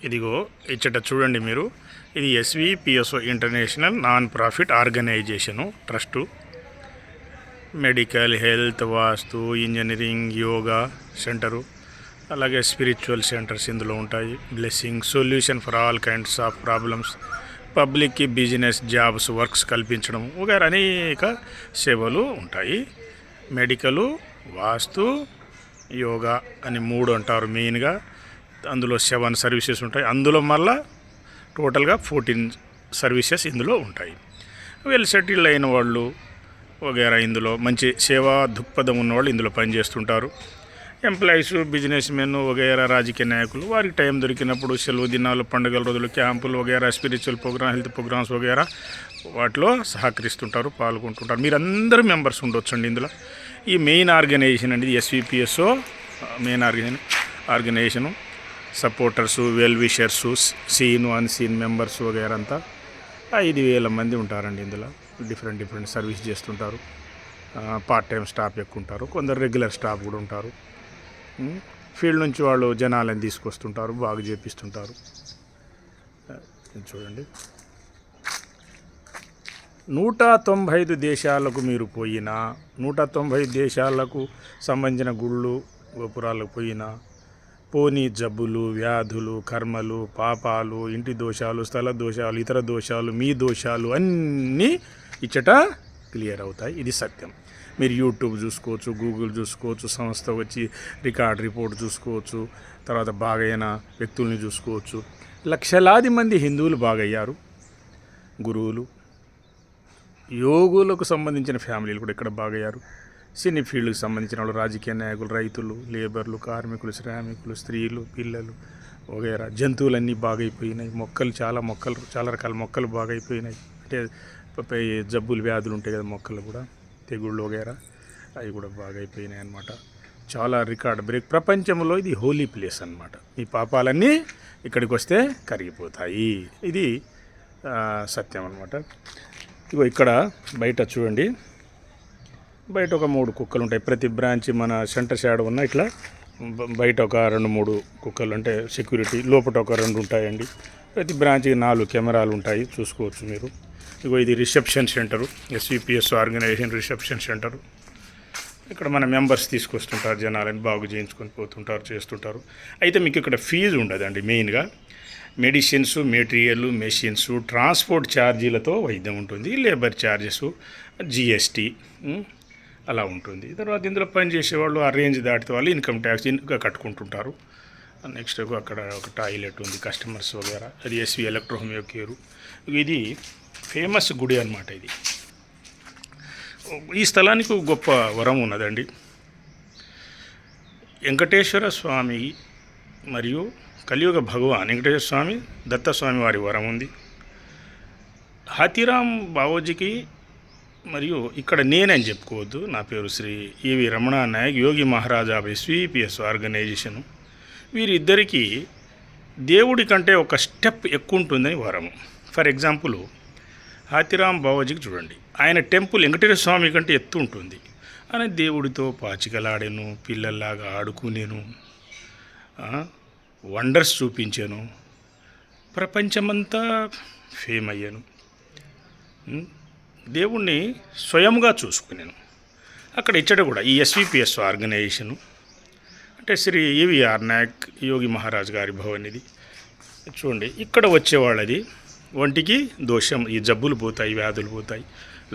ఇదిగో ఇచ్చట చూడండి మీరు. ఇది SVPSO international non profit organisation trust. Medical, health, vastu, engineering, yoga centre, అలాగే స్పిరిచువల్ సెంటర్స్ ఇందులో ఉంటాయి. Blessing, solution for all kinds of problems, పబ్లిక్కి బిజినెస్, జాబ్స్, వర్క్స్ కల్పించడం వగైరా అనేక సేవలు ఉంటాయి. మెడికలు, వాస్తు, యోగా అని 3 అంటారు మెయిన్గా. అందులో 7 సర్వీసెస్ ఉంటాయి. అందులో మళ్ళా టోటల్గా 14 సర్వీసెస్ ఇందులో ఉంటాయి. వెల్ సెటిల్డ్ అయిన వాళ్ళు వగైరా ఇందులో మంచి సేవా దృక్పథం ఉన్నవాళ్ళు ఇందులో పనిచేస్తుంటారు. ఎంప్లాయీస్, బిజినెస్ మెన్ వగైరా, రాజకీయ నాయకులు వారికి టైం దొరికినప్పుడు సెలవు దినాలు, పండుగల రోజులు, క్యాంపులు వగైరా, స్పిరిచువల్ ప్రోగ్రామ్, హెల్త్ ప్రోగ్రామ్స్ వగైరా వాటిలో సహకరిస్తుంటారు, పాల్గొంటుంటారు. మీరందరూ మెంబర్స్ ఉండొచ్చండి ఇందులో. ఈ మెయిన్ ఆర్గనైజేషన్ అనేది SVPSO main organisation. Supporters, well wishers, seen, unseen members వగైరా అంతా 5,000 మంది ఉంటారండి ఇందులో. డిఫరెంట్ సర్వీస్ చేస్తుంటారు. పార్ట్ టైం స్టాఫ్ ఎక్కువ ఉంటారు, కొందరు రెగ్యులర్ స్టాఫ్ కూడా ఉంటారు. ఫీల్డ్ నుంచి వాళ్ళు జనాలను తీసుకొస్తుంటారు, బాగా చేపిస్తుంటారు. చూడండి, 195 దేశాలకు మీరు పోయినా, 195 దేశాలకు సంబంధించిన గుళ్ళు, గోపురాలకు పోయినా, పోనీ జబ్బులు, వ్యాధులు, కర్మలు, పాపాలు, ఇంటి దోషాలు, స్థల దోషాలు, ఇతర దోషాలు, మీ దోషాలు అన్నీ ఇచ్చట క్లియర్ అవుతాయి. ఇది సత్యం. మీరు యూట్యూబ్ చూసుకోవచ్చు, గూగుల్ చూసుకోవచ్చు, సంస్థ వచ్చి రిపోర్ట్ చూసుకోవచ్చు, తర్వాత బాగైన వ్యక్తుల్ని చూసుకోవచ్చు. లక్షలాది మంది హిందువులు బాగయ్యారు. గురువులు, యోగులకు సంబంధించిన ఫ్యామిలీలు కూడా ఇక్కడ బాగయ్యారు. సినీ ఫీల్డ్కి సంబంధించిన వాళ్ళు, రాజకీయ నాయకులు, రైతులు, లేబర్లు, కార్మికులు, శ్రామికులు, స్త్రీలు, పిల్లలు వగైరా, జంతువులన్నీ బాగైపోయినాయి. చాలా రకాల మొక్కలు బాగైపోయినాయి. అంటే జబ్బులు, వ్యాధులు ఉంటాయి కదా మొక్కలు కూడా, తెగుళ్ళు వగైరా, అవి కూడా బాగైపోయినాయి అన్నమాట. చాలా రికార్డ్ బ్రేక్. ప్రపంచంలో ఇది హోలీ ప్లేస్ అన్నమాట. మీ పాపాలన్నీ ఇక్కడికి వస్తే కరిగిపోతాయి. ఇది సత్యం అన్నమాట. ఇగో ఇక్కడ బయట చూడండి, బయట ఒక 3 కుక్కలు ఉంటాయి. ప్రతి బ్రాంచ్ మన సెంటర్ షాడ్ ఉన్న ఇట్లా బయట ఒక 2-3 కుక్కలు అంటే సెక్యూరిటీ, లోపల ఒక 2 ఉంటాయండి. ప్రతి బ్రాంచ్కి 4 కెమెరాలు ఉంటాయి, చూసుకోవచ్చు మీరు. ఇగో ఇది reception centre, SVPS organisation reception centre. ఇక్కడ మన మెంబర్స్ తీసుకొస్తుంటారు, జనాలని బాగు చేయించుకొని పోతుంటారు, చేస్తుంటారు. అయితే మీకు ఇక్కడ ఫీజు ఉండదండి. మెయిన్గా మెడిసిన్స్, మెటీరియల్, మెషిన్స్, ట్రాన్స్పోర్ట్ ఛార్జీలతో వైద్యం ఉంటుంది. లేబర్ ఛార్జెస్, జిఎస్టీ అలా ఉంటుంది. తర్వాత ఇందులో పనిచేసేవాళ్ళు ఆ రేంజ్ దాటితే వాళ్ళు ఇన్కమ్ ట్యాక్స్ ఇంకా కట్టుకుంటుంటారు. నెక్స్ట్ అక్కడ ఒక టాయిలెట్ ఉంది, కస్టమర్స్ వగేరా. అది ఎస్వి ఎలక్ట్రో హోమియో కేరు. ఇది ఫేమస్ గుడి అన్నమాట. ఇది ఈ స్థలానికి గొప్ప వరం ఉన్నదండి. వెంకటేశ్వర స్వామి మరియు కలియుగ భగవాన్ వెంకటేశ్వర స్వామి, దత్తస్వామి వారి వరం ఉంది. హాతీరామ్ బావోజీకి మరియు ఇక్కడ నేనని చెప్పుకోవద్దు, నా పేరు శ్రీ ఈవి రమణ నాయక్, యోగి మహారాజా ఎస్విపిఎస్ ఆర్గనైజేషను. వీరిద్దరికీ దేవుడి కంటే ఒక స్టెప్ ఎక్కువ ఉంటుందని వరము. ఫర్ ఎగ్జాంపుల్, హాతీరామ్ బావోజీకి చూడండి, ఆయన టెంపుల్ వెంకటేశ్వర స్వామి కంటే ఎత్తు ఉంటుంది. ఆయన దేవుడితో పాచికలాడాను, పిల్లల్లాగా ఆడుకునేను, వండర్స్ చూపించాను, ప్రపంచమంతా ఫేమ్ అయ్యాను. దేవుణ్ణి స్వయంగా చూసుకున్నాను. అక్కడ ఇచ్చట కూడా ఈ ఎస్విపిఎస్ ఆర్గనైజేషను అంటే శ్రీ ఈవిఆర్ నాయక్ యోగి మహారాజ్ గారి భవన్. ఇది చూడండి, ఇక్కడ వచ్చేవాళ్ళది ఒంటికి దోషం, ఈ జబ్బులు పోతాయి, వ్యాధులు పోతాయి.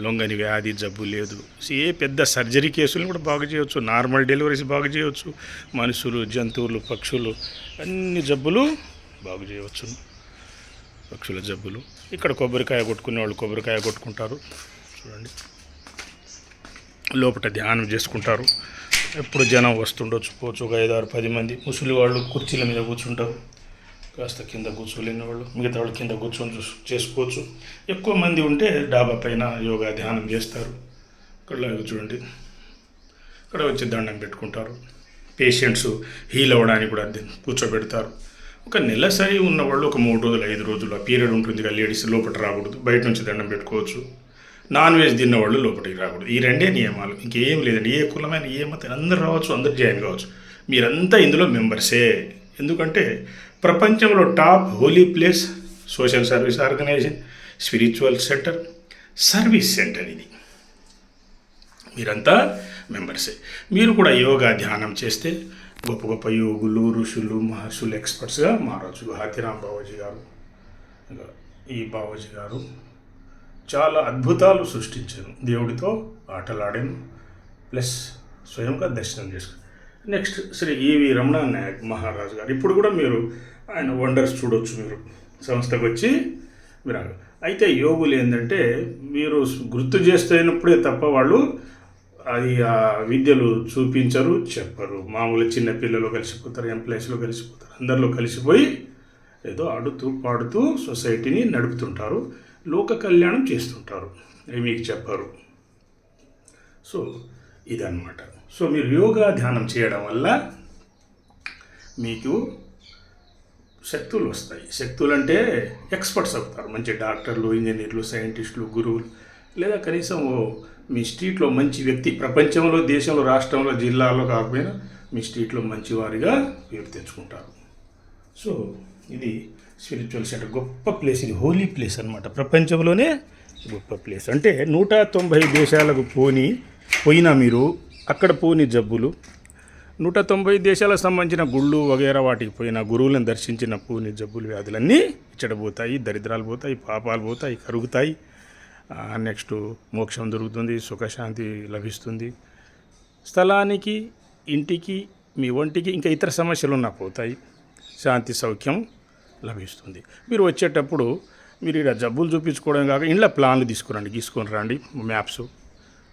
లొంగని వ్యాధి, జబ్బు లేదు. ఏ పెద్ద సర్జరీ కేసులను కూడా బాగు చేయవచ్చు, నార్మల్ డెలివరీస్ బాగు చేయవచ్చు, మనుషులు, జంతువులు, పక్షులు అన్ని జబ్బులు బాగు చేయవచ్చు. పక్షుల జబ్బులు. ఇక్కడ కొబ్బరికాయ కొట్టుకునే వాళ్ళు కొబ్బరికాయ కొట్టుకుంటారు. చూడండి, లోపల ధ్యానం చేసుకుంటారు. ఎప్పుడు జనం వస్తుండొచ్చు, పోవచ్చు. ఒక 5-10 మంది. ముసలి వాళ్ళు కుర్చీల మీద కూర్చుంటారు, కాస్త కింద కూర్చోలేని వాళ్ళు, మిగతా వాళ్ళు కింద కూర్చొని చేసుకోవచ్చు. ఎక్కువ మంది ఉంటే డాబా పైన యోగా ధ్యానం చేస్తారు. ఇక్కడ చూడండి, ఇక్కడ వచ్చి దండం పెట్టుకుంటారు. పేషెంట్స్ హీల్ అవ్వడానికి కూడా కూర్చోబెడతారు. ఒక నెలసరి ఉన్నవాళ్ళు ఒక 3 రోజులు 5 రోజులు ఆ పీరియడ్ ఉంటుంది కదా, లేడీస్ లోపల రాకూడదు, బయట నుంచి దండం పెట్టుకోవచ్చు. నాన్ వెజ్ తిన్నవాళ్ళు లోపలికి రాకూడదు. ఈ 2 నియమాలు, ఇంకేం లేదండి. ఏ కులమైన ఏ మతం అందరూ రావచ్చు, అందరూ జాయిన్ కావచ్చు. మీరంతా ఇందులో మెంబర్సే. ఎందుకంటే ప్రపంచంలో top holy place, social service organisation, spiritual centre, service centre. ఇది మీరంతా మెంబర్సే. మీరు కూడా యోగా ధ్యానం చేస్తే గొప్ప గొప్ప యోగులు, ఋషులు, మహర్షులు, ఎక్స్పర్ట్స్గా మారచ్చు. హాతిరామ్ బావాజీ గారు, ఈ బావాజీ గారు చాలా అద్భుతాలు సృష్టించారు. దేవుడితో ఆటలాడాను, ప్లస్ స్వయంగా దర్శనం చేసుకున్నాను. నెక్స్ట్ శ్రీ ఈవి రమణ నాయక్ మహారాజు గారు. ఇప్పుడు కూడా మీరు ఆయన వండర్స్ చూడవచ్చు. మీరు సంస్థకు వచ్చి మీరు అయితే యోగులు ఏంటంటే మీరు గుర్తు చేస్తున్నప్పుడే తప్ప వాళ్ళు అది ఆ విద్యలు చూపించరు, చెప్పరు. మామూలు చిన్న పిల్లలు కలిసిపోతారు, ఎంప్లాయీస్లో కలిసిపోతారు, అందరిలో కలిసిపోయి ఏదో ఆడుతూ పాడుతూ సొసైటీని నడుపుతుంటారు, లోక కళ్యాణం చేస్తుంటారు. అవి మీకు చెప్పరు. సో ఇదన్నమాట. సో మీరు యోగా ధ్యానం చేయడం వల్ల మీకు శక్తులు వస్తాయి. శక్తులు అంటే ఎక్స్పర్ట్స్ అవుతారు. మంచి డాక్టర్లు, ఇంజనీర్లు, సైంటిస్టులు, గురువులు, లేదా కనీసం మీ స్ట్రీట్లో మంచి వ్యక్తి, ప్రపంచంలో, దేశంలో, రాష్ట్రంలో, జిల్లాలో కాకపోయినా మీ స్ట్రీట్లో మంచివారిగా పేరు తెచ్చుకుంటారు. సో ఇది స్పిరిచువల్ సెంటర్. గొప్ప ప్లేస్ ఇది, హోలీ ప్లేస్ అనమాట. ప్రపంచంలోనే గొప్ప ప్లేస్. అంటే 190 దేశాలకు పోయినా మీరు అక్కడ పోని జబ్బులు, 190 దేశాలకు సంబంధించిన గుళ్ళు వగేరా వాటికి పోయిన గురువులను దర్శించిన పోని జబ్బులు, వ్యాధులన్నీ ఇచ్చడబోతాయి, దరిద్రాలు పోతాయి, పాపాలు పోతాయి, కరుగుతాయి. నెక్స్ట్ మోక్షం దొరుకుతుంది, సుఖశాంతి లభిస్తుంది. స్థలానికి, ఇంటికి, మీ ఒంటికి ఇంకా ఇతర సమస్యలు ఉన్నా పోతాయి, శాంతి సౌఖ్యం లభిస్తుంది. మీరు వచ్చేటప్పుడు మీరు ఇక్కడ జబ్బులు చూపించుకోవడం కాక ఇంట్లో ప్లాన్లు తీసుకొని రండి, మ్యాప్స్,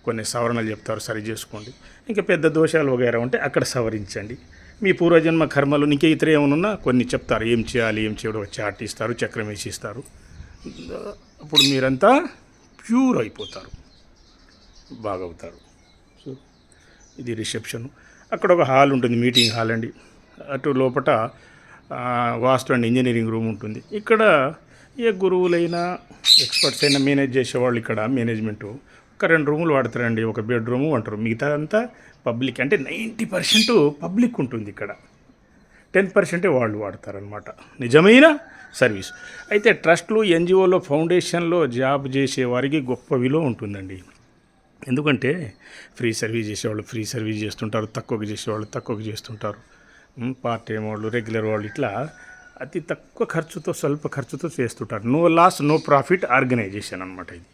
కొన్ని సవరణలు చెప్తారు, సరి చేసుకోండి. ఇంకా పెద్ద దోషాలు వగైరా ఉంటే అక్కడ సవరించండి. మీ పూర్వజన్మ కర్మలు ఇంకా ఇతర ఏమన్నా కొన్ని చెప్తారు, ఏం చేయాలి ఏం చేయడం, చార్ట్ ఇస్తారు, చక్రం వేసి ఇస్తారు. అప్పుడు మీరంతా ప్యూర్ అయిపోతారు, బాగవుతారు. సో ఇది రిసెప్షన్. అక్కడ ఒక హాల్ ఉంటుంది, మీటింగ్ హాల్ అండి. అటు లోపల వాస్తు అండ్ ఇంజనీరింగ్ రూమ్ ఉంటుంది. ఇక్కడ ఏ గురువులైనా ఎక్స్పర్ట్స్ అయినా మేనేజ్ చేసేవాళ్ళు ఇక్కడ మేనేజ్మెంటు ఒక 2 రూములు వాడతారండి. ఒక బెడ్రూము అంటారు, మిగతా అంతా పబ్లిక్. అంటే 90% పబ్లిక్ ఉంటుంది ఇక్కడ, 10% వాళ్ళు వాడతారనమాట. నిజమైన సర్వీస్. అయితే ట్రస్ట్లు, ఎన్జిఓలో, ఫౌండేషన్లో జాబ్ చేసే వారికి గొప్ప విలువ ఉంటుందండి. ఎందుకంటే ఫ్రీ సర్వీస్ చేసేవాళ్ళు ఫ్రీ సర్వీస్ చేస్తుంటారు, తక్కువకి చేసేవాళ్ళు తక్కువకి చేస్తుంటారు, పార్ట్ టైం వాళ్ళు, రెగ్యులర్ వాళ్ళు, ఇట్లా అతి తక్కువ ఖర్చుతో, స్వల్ప ఖర్చుతో చేస్తుంటారు. No loss no profit organisation అనమాట ఇది.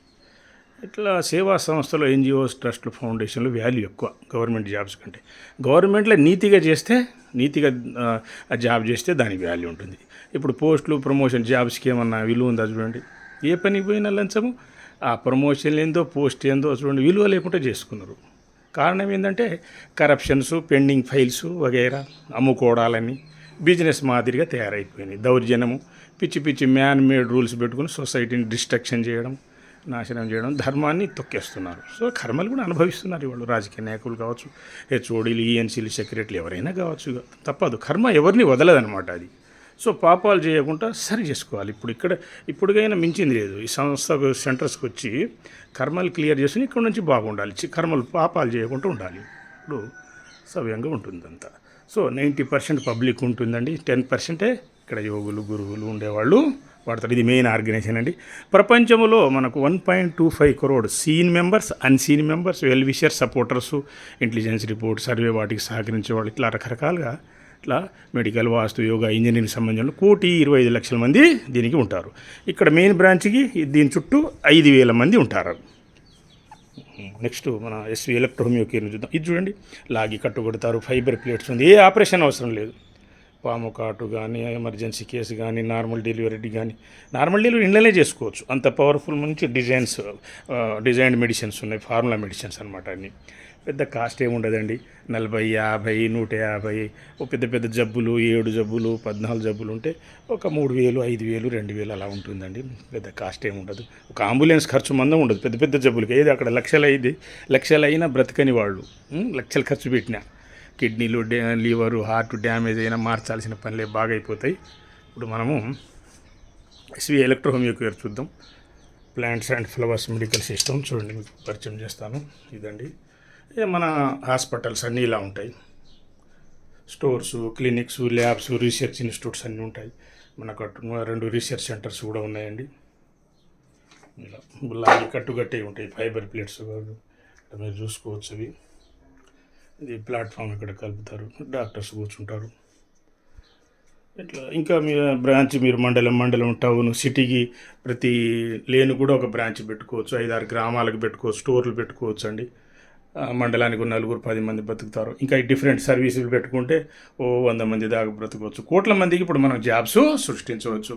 ఇట్లా సేవా సంస్థలు, ఎన్జిఓస్, ట్రస్ట్లు, ఫౌండేషన్లు వాల్యూ ఎక్కువ గవర్నమెంట్ జాబ్స్ కంటే. గవర్నమెంట్లో నీతిగా జాబ్ చేస్తే దానికి వాల్యూ ఉంటుంది. ఇప్పుడు పోస్టులు, ప్రమోషన్, జాబ్స్కి ఏమన్నా విలువ ఉందా చూడండి. ఏ పని పోయినా లంచము, ఆ ప్రమోషన్ ఏందో, పోస్ట్ ఏందో చూడండి, విలువ లేకుండా చేసుకున్నారు. కారణం ఏంటంటే కరప్షన్స్, పెండింగ్ ఫైల్స్ వగైరా, అమ్ముకోవడాలని బిజినెస్ మాదిరిగా తయారైపోయినాయి. దౌర్జన్యము, పిచ్చి పిచ్చి మ్యాన్ మేడ్ రూల్స్ పెట్టుకుని సొసైటీని డిస్ట్రక్షన్ చేయడం, నాశనం చేయడం, ధర్మాన్ని తొక్కేస్తున్నారు. సో కర్మలు కూడా అనుభవిస్తున్నారు వాళ్ళు. రాజకీయ నాయకులు కావచ్చు, హెచ్ఓడీలు, ఈఎన్సీలు, సెక్రటరీలు, ఎవరైనా కావచ్చు, తప్పదు. కర్మ ఎవరిని వదలదనమాట అది. సో పాపాలు చేయకుండా సరి చేసుకోవాలి. ఇప్పుడుకైనా మించింది లేదు. ఈ సంస్థకు, సెంటర్స్కి వచ్చి కర్మలు క్లియర్ చేసుకుని ఇక్కడ నుంచి బాగుండాలి. కర్మలు, పాపాలు చేయకుండా ఉండాలి. ఇప్పుడు సవ్యంగా ఉంటుందంతా. సో 90% పబ్లిక్ ఉంటుందండి, 10% ఇక్కడ యోగులు, గురువులు ఉండేవాళ్ళు వాడతారు. ఇది మెయిన్ ఆర్గనైజేషన్ అండి. ప్రపంచంలో మనకు 1.25 crore seen members, unseen members, well wisher, supporters, intelligence report, survey వాటికి సహకరించే వాళ్ళు, ఇట్లా రకరకాలుగా ఇట్లా మెడికల్, వాస్తు, యోగా, ఇంజనీరింగ్ సంబంధించిన 1,25,00,000 మంది దీనికి ఉంటారు. ఇక్కడ మెయిన్ బ్రాంచ్కి దీని చుట్టూ 5,000 మంది ఉంటారు. నెక్స్ట్ మన ఎస్వి ఎలక్ట్రోహోమియోకేర్ని చూద్దాం. ఇది చూడండి, లాగి కట్టుకొడతారు, ఫైబర్ ప్లేట్స్ ఉంది, ఏ ఆపరేషన్ అవసరం లేదు. పాము కాటు కానీ, ఎమర్జెన్సీ కేసు కానీ, నార్మల్ డెలివరీ కానీ, నార్మల్ డెలివరీ ఇంట్లోనే చేసుకోవచ్చు. అంత పవర్ఫుల్ మంచి డిజైన్డ్ మెడిసిన్స్ ఉన్నాయి, ఫార్ములా మెడిసిన్స్ అనమాట. అన్నీ పెద్ద కాస్ట్ ఏముండదండి. 40, 50, 150. పెద్ద పెద్ద జబ్బులు, 7 జబ్బులు, 14 జబ్బులు ఉంటే ఒక 3,000, 5,000, 2,000 అలా ఉంటుందండి. పెద్ద కాస్ట్ ఏముండదు. ఒక అంబులెన్స్ ఖర్చు మందం ఉండదు పెద్ద పెద్ద జబ్బులకి. ఏది అక్కడ లక్షలైనా బ్రతకని వాళ్ళు లక్షలు ఖర్చు పెట్టినా, కిడ్నీలు, లివరు, హార్ట్ డ్యామేజ్ అయినా మార్చాల్సిన పనులే బాగా అయిపోతాయి. ఇప్పుడు మనము ఎస్వి ఎలక్ట్రోహోమియోకేర్ చూద్దాం. Plants and flowers medical system చూడండి, మీకు పరిచయం చేస్తాను. ఇదండి మన హాస్పిటల్స్ అన్నీ ఇలా ఉంటాయి. Stores, clinics, labs, research institutes అన్నీ ఉంటాయి. మనకు 2 రీసెర్చ్ సెంటర్స్ కూడా ఉన్నాయండి. ఇలా లాగి కట్టుగట్టే ఉంటాయి ఫైబర్ ప్లేట్స్ మీరు చూసుకోవచ్చు. అవి ఇది ప్లాట్ఫామ్ ఇక్కడ కలుపుతారు, డాక్టర్స్ కూర్చుంటారు. ఇట్లా ఇంకా మీ బ్రాంచ్ మీరు మండలం టౌన్ సిటీకి ప్రతి లేను కూడా ఒక బ్రాంచ్ పెట్టుకోవచ్చు. 5-6 గ్రామాలకు పెట్టుకోవచ్చు, స్టోర్లు పెట్టుకోవచ్చు అండి. మండలానికి 9-10 మంది బతుకుతారు. ఇంకా డిఫరెంట్ సర్వీసులు పెట్టుకుంటే 100 మంది దాకా బ్రతకవచ్చు. కోట్ల మందికి ఇప్పుడు మనం జాబ్స్ సృష్టించవచ్చు.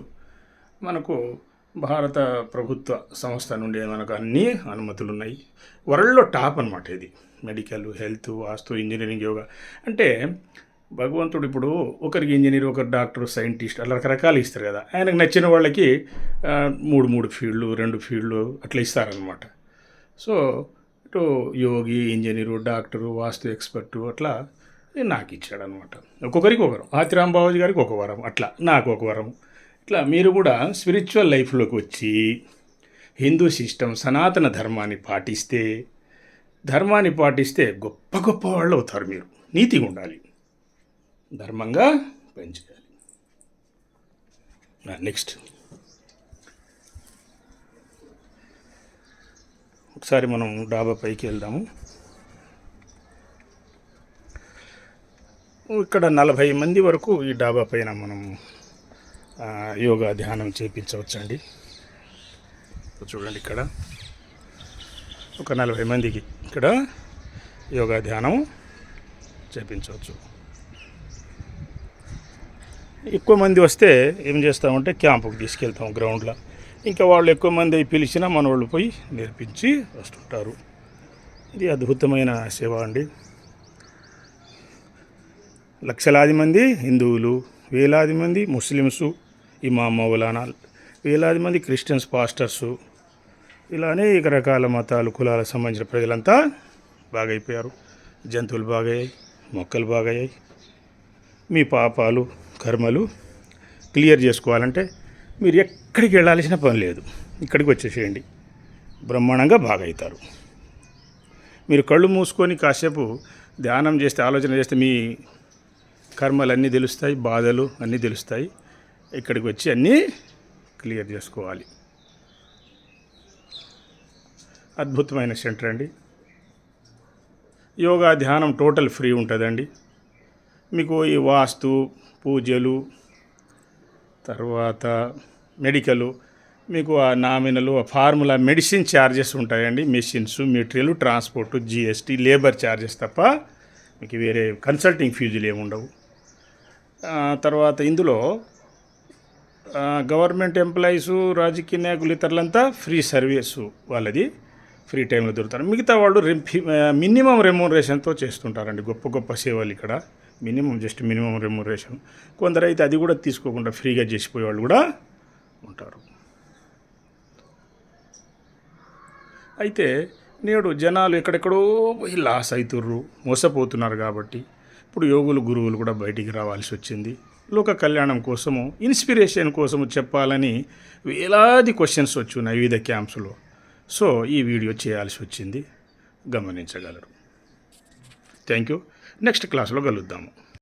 మనకు భారత ప్రభుత్వ సంస్థ నుండి మనకు అన్ని అనుమతులు ఉన్నాయి. వరల్డ్లో టాప్ అనమాట ఇది. Medical, health, vastu, engineering, yoga అంటే భగవంతుడు ఇప్పుడు ఒకరికి ఇంజనీర్, ఒకరు డాక్టర్, సైంటిస్ట్ అలా రకరకాలు ఇస్తారు కదా. ఆయనకు నచ్చిన వాళ్ళకి 3 ఫీల్డ్లు, 2 ఫీల్డ్లు అట్లా ఇస్తారనమాట. సో ఇటు యోగి, ఇంజనీరు, డాక్టరు, వాస్తు ఎక్స్పర్టు అట్లా నాకు ఇచ్చాడనమాట. ఒక్కొక్కరికి ఒకరు. ఆతిరాంబాబు గారికి ఒక వరం, అట్లా నాకు ఒక వరం. ఇట్లా మీరు కూడా స్పిరిచువల్ లైఫ్లోకి వచ్చి హిందూ సిస్టమ్, సనాతన ధర్మాన్ని పాటిస్తే గొప్ప గొప్ప వాళ్ళు అవుతారు. మీరు నీతిగా ఉండాలి, ధర్మంగా పనిచేయాలి. నెక్స్ట్ ఒకసారి మనం డాబా పైకి వెళ్దాము. ఇక్కడ 40 మంది వరకు ఈ డాబా పైన మనం యోగా ధ్యానం చేయించవచ్చండి. చూడండి, ఇక్కడ ఒక 40 మందికి ఇక్కడ యోగా ధ్యానం చేయించవచ్చు. ఎక్కువ మంది వస్తే ఏం చేస్తామంటే క్యాంపుకి తీసుకెళ్తాం గ్రౌండ్లో. ఇంకా వాళ్ళు ఎక్కువ మంది పిలిచినా మన వాళ్ళు పోయి నేర్పించి వస్తుంటారు. ఇది అద్భుతమైన సేవ అండి. లక్షలాది మంది హిందువులు, వేలాది మంది ముస్లిమ్సు, ఇమాం, మౌలానా, వేలాది మంది క్రిస్టియన్స్, పాస్టర్సు, ఇలా అనేక రకాల మతాలు, కులాలకు సంబంధించిన ప్రజలంతా బాగైపోయారు. జంతువులు బాగయ్యాయి, మొక్కలు బాగయ్యాయి. మీ పాపాలు, కర్మలు క్లియర్ చేసుకోవాలంటే మీరు ఎక్కడికి వెళ్ళాల్సిన పని లేదు, ఇక్కడికి వచ్చేసేయండి, బ్రహ్మాండంగా బాగవుతారు. మీరు కళ్ళు మూసుకొని కాసేపు ధ్యానం చేస్తే, ఆలోచన చేస్తే మీ కర్మలు అన్నీ తెలుస్తాయి, బాధలు అన్నీ తెలుస్తాయి. ఇక్కడికి వచ్చి అన్నీ క్లియర్ చేసుకోవాలి. అద్భుతమైన సెంటర్ అండి. యోగా ధ్యానం టోటల్ ఫ్రీ ఉంటుందండి. మీకు ఈ వాస్తు, పూజలు, తర్వాత మెడికల్, మీకు ఆ నామినలు, ఆ ఫార్ములా, మెడిసిన్ ఛార్జెస్ ఉంటాయండి. Machines, material, transport, GST, labour charges తప్ప మీకు వేరే కన్సల్టింగ్ ఫీజులు ఏమి ఉండవు. తర్వాత ఇందులో గవర్నమెంట్ ఎంప్లాయీసు, రాజకీయ నాయకులు, ఇతరులంతా ఫ్రీ సర్వీసు వాళ్ళది ఫ్రీ టైంలో దొరుకుతారు. మిగతా వాళ్ళు మినిమం రెమ్యూనరేషన్తో చేస్తుంటారండి గొప్ప గొప్ప సేవలు ఇక్కడ. Minimum remuneration. కొందరు అయితే అది కూడా తీసుకోకుండా ఫ్రీగా చేసిపోయే వాళ్ళు కూడా ఉంటారు. అయితే నేడు జనాలు ఎక్కడెక్కడో పోయి లాస్ అవుతుర్రు, మోసపోతున్నారు. కాబట్టి ఇప్పుడు యోగులు, గురువులు కూడా బయటికి రావాల్సి వచ్చింది. లోక కళ్యాణం కోసము, ఇన్స్పిరేషన్ కోసము చెప్పాలని వేలాది క్వశ్చన్స్ వచ్చున్నాయి వివిధ క్యాంప్స్లో. సో ఈ వీడియో చేయాల్సి వచ్చింది, గమనించగలరు. Thank you. నెక్స్ట్ క్లాస్లో కలుద్దాము.